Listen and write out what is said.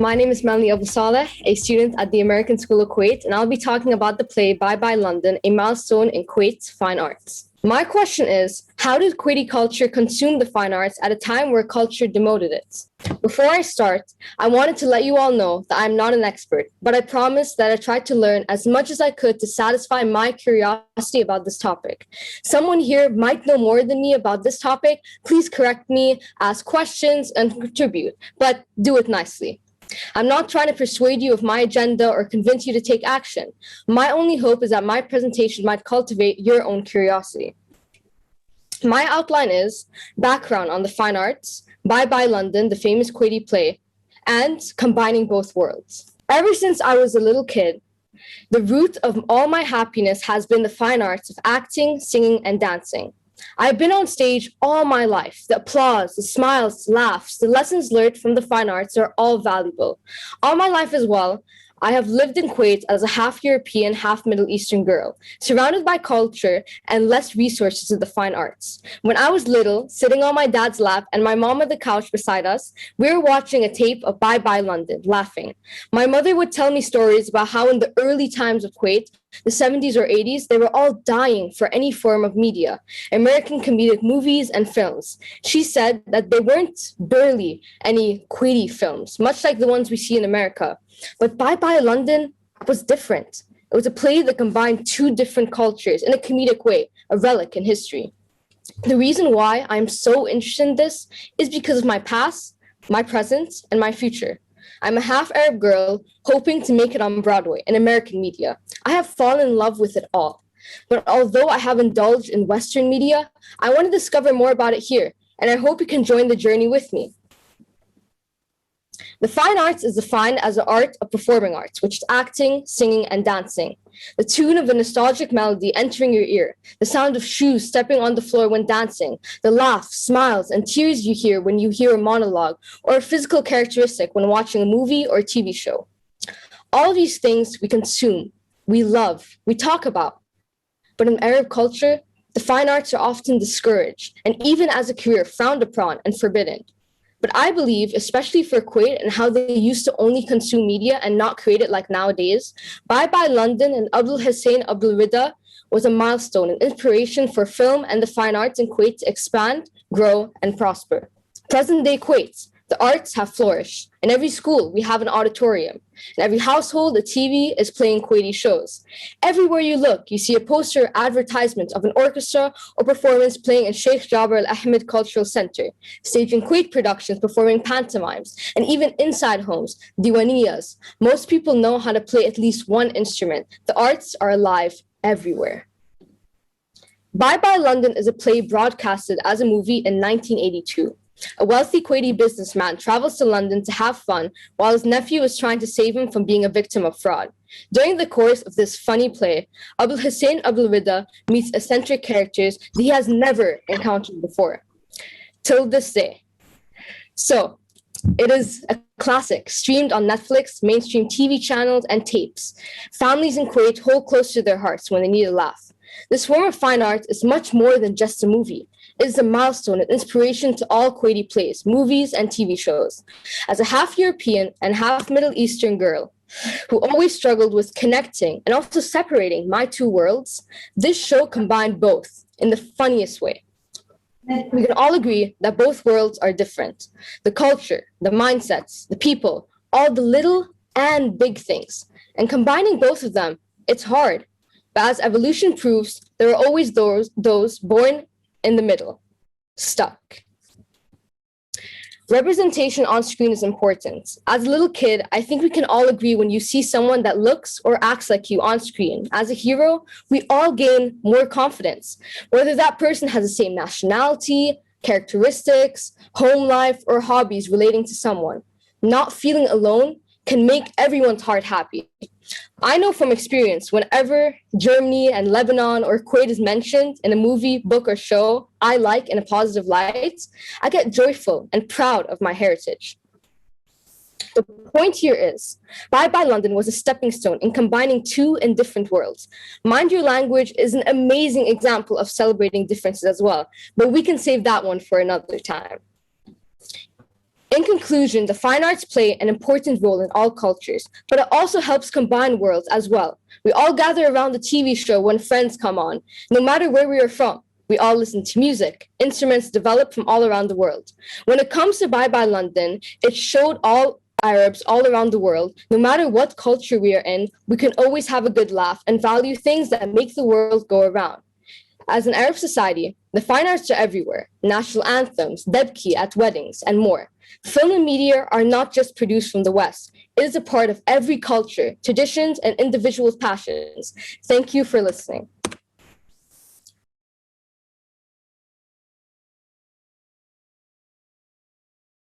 My name is Melanie Abou Saleh, a student at the American School of Kuwait, and I'll be talking about the play Bye Bye London, a milestone in Kuwait's fine arts. My question is, how did Kuwaiti culture consume the fine arts at a time where culture demoted it? Before I start, I wanted to let you all know that I'm not an expert, but I promise that I tried to learn as much as I could to satisfy my curiosity about this topic. Someone here might know more than me about this topic. Please correct me, ask questions, and contribute, but do it nicely. I'm not trying to persuade you of my agenda or convince you to take action. My only hope is that my presentation might cultivate your own curiosity. My outline is background on the fine arts, Bye Bye London, the famous Kuwaiti play, and combining both worlds. Ever since I was a little kid, the root of all my happiness has been the fine arts of acting, singing, and dancing. I've been on stage all my life. The applause, the smiles, the laughs, the lessons learned from the fine arts are all valuable. All my life as well, I have lived in Kuwait as a half European, half Middle Eastern girl, surrounded by culture and less resources of the fine arts. When I was little, sitting on my dad's lap and my mom on the couch beside us, we were watching a tape of Bye Bye London, laughing. My mother would tell me stories about how in the early times of Kuwait, the 70s or 80s, they were all dying for any form of media, American comedic movies and films. She said that there weren't barely any Kuwaiti films, much like the ones we see in America. But Bye Bye London was different. It was a play that combined two different cultures in a comedic way, a relic in history. The reason why I'm so interested in this is because of my past, my present, and my future. I'm a half Arab girl hoping to make it on Broadway in American media. I have fallen in love with it all. But although I have indulged in Western media, I want to discover more about it here, and I hope you can join the journey with me. The fine arts is defined as the art of performing arts, which is acting, singing, and dancing. The tune of a nostalgic melody entering your ear, the sound of shoes stepping on the floor when dancing, the laughs, smiles, and tears you hear when you hear a monologue, or a physical characteristic when watching a movie or TV show. All of these things we consume, we love, we talk about. But in Arab culture, the fine arts are often discouraged, and even as a career frowned upon and forbidden. But I believe, especially for Kuwait and how they used to only consume media and not create it like nowadays, Bye Bye London and Abdul Hussein Abdul Rida was a milestone, an inspiration for film and the fine arts in Kuwait to expand, grow, and prosper. Present-day Kuwait, the arts have flourished. In every school, we have an auditorium. In every household, the TV is playing Kuwaiti shows. Everywhere you look, you see a poster or advertisement of an orchestra or performance playing in Sheikh Jabir Al Ahmed Cultural Center, staging Kuwait productions, performing pantomimes, and even inside homes, diwaniyas. Most people know how to play at least one instrument. The arts are alive everywhere. Bye Bye London is a play broadcasted as a movie in 1982. A wealthy Kuwaiti businessman travels to London to have fun while his nephew is trying to save him from being a victim of fraud. During the course of this funny play, Abdul Hussein Abdul Rida meets eccentric characters that he has never encountered before, till this day. So, it is a classic, streamed on Netflix, mainstream TV channels, and tapes. Families in Kuwait hold close to their hearts when they need a laugh. This form of fine art is much more than just a movie. It is a milestone and inspiration to all Kuwaiti plays, movies, and TV shows. As a half European and half Middle Eastern girl who always struggled with connecting and also separating my two worlds, this show combined both in the funniest way. We can all agree that both worlds are different. The culture, the mindsets, the people, all the little and big things. And combining both of them, it's hard. But as evolution proves, there are always those born in the middle, stuck. Representation on screen is important. As a little kid, I think we can all agree when you see someone that looks or acts like you on screen. As a hero, we all gain more confidence, whether that person has the same nationality, characteristics, home life, or hobbies relating to someone. Not feeling alone can make everyone's heart happy. I know from experience, whenever Germany and Lebanon or Kuwait is mentioned in a movie, book, or show I like in a positive light, I get joyful and proud of my heritage. The point here is, Bye Bye London was a stepping stone in combining two indifferent worlds. Mind Your Language is an amazing example of celebrating differences as well, but we can save that one for another time. In conclusion, the fine arts play an important role in all cultures, but it also helps combine worlds as well. We all gather around the TV show when friends come on, no matter where we are from. We all listen to music, instruments developed from all around the world. When it comes to Bye Bye London, it showed all Arabs all around the world, no matter what culture we are in, we can always have a good laugh and value things that make the world go around. As an Arab society, the fine arts are everywhere: national anthems, debki at weddings, and more. Film and media are not just produced from the West. It is a part of every culture, traditions, and individuals' passions. Thank you for listening.